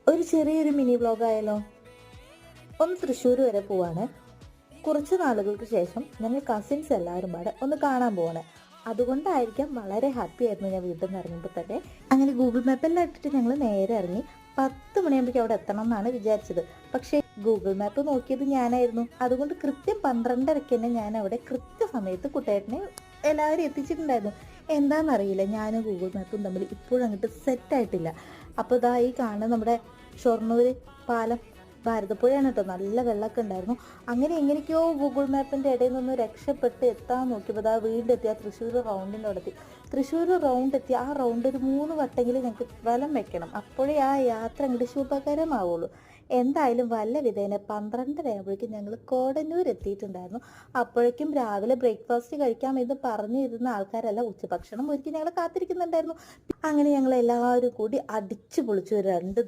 ഒരു ചെറിയൊരു mini vlog ആയാലോ? ഒന്ന് തൃശ്ശൂർ വരെ പോവാണ്. കുറച്ച് നാളുകൾക്ക് ശേഷം ഞങ്ങൾ കസിൻസ് എല്ലാവരും പാടെ ഒന്ന് കാണാൻ പോവാണ്. അതുകൊണ്ടായിരിക്കാം വളരെ ഹാപ്പി ആയിരുന്നു ഞാൻ വീട്ടിൽ നിന്ന് ഇറങ്ങുമ്പോൾ തന്നെ. അങ്ങനെ ഗൂഗിൾ മാപ്പെല്ലാം ഇട്ടിട്ട് ഞങ്ങൾ നേരെ ഇറങ്ങി. 10 മണിയാകുമ്പോഴേക്കും അവിടെ എത്തണം എന്നാണ് വിചാരിച്ചത്. പക്ഷേ ഗൂഗിൾ മാപ്പ് നോക്കിയത് ഞാനായിരുന്നു. അതുകൊണ്ട് കൃത്യം 12:30 തന്നെ ഞാൻ അവിടെ കൃത്യസമയത്ത് കുട്ടേട്ടനെ എല്ലാവരും എത്തിച്ചിട്ടുണ്ടായിരുന്നു. എന്താണെന്നറിയില്ല, ഞാനും ഗൂഗിൾ മാപ്പും തമ്മിൽ ഇപ്പോഴും അങ്ങോട്ട് സെറ്റായിട്ടില്ല. അപ്പോൾ ഇതാ ഈ കാണുന്ന നമ്മുടെ ഷൊർണൂർ പാലം, ഭാരതപ്പുഴയാണ് കേട്ടോ. നല്ല വെള്ളമൊക്കെ ഉണ്ടായിരുന്നു. അങ്ങനെ എങ്ങനെയൊക്കെയോ ഗൂഗിൾ മാപ്പിൻ്റെ ഇടയിൽ നിന്ന് രക്ഷപ്പെട്ട് എത്താൻ നോക്കിയപ്പോൾ അതാ വീണ്ടും എത്തി. ആ തൃശ്ശൂർ റൗണ്ടിൻ്റെ അവിടെ എത്തി. തൃശ്ശൂർ റൗണ്ട് എത്തി. ആ റൗണ്ട് ഒരു 3 വട്ടെങ്കിലും ഞങ്ങൾക്ക് വലം വെക്കണം. അപ്പോഴേ ആ യാത്ര അങ്ങോട്ട് ശുഭകരമാവുള്ളൂ. എന്തായാലും വല്ല വിധേന 12:30 ആകുമ്പോഴേക്കും ഞങ്ങൾ കോടന്നൂർ എത്തിയിട്ടുണ്ടായിരുന്നു. അപ്പോഴേക്കും രാവിലെ ബ്രേക്ക്ഫാസ്റ്റ് കഴിക്കാമെന്ന് പറഞ്ഞിരുന്ന ആൾക്കാരെല്ലാം ഉച്ചഭക്ഷണം ഒരുക്കി ഞങ്ങൾ കാത്തിരിക്കുന്നുണ്ടായിരുന്നു. അങ്ങനെ ഞങ്ങൾ എല്ലാവരും കൂടി അടിച്ചു പൊളിച്ചു 2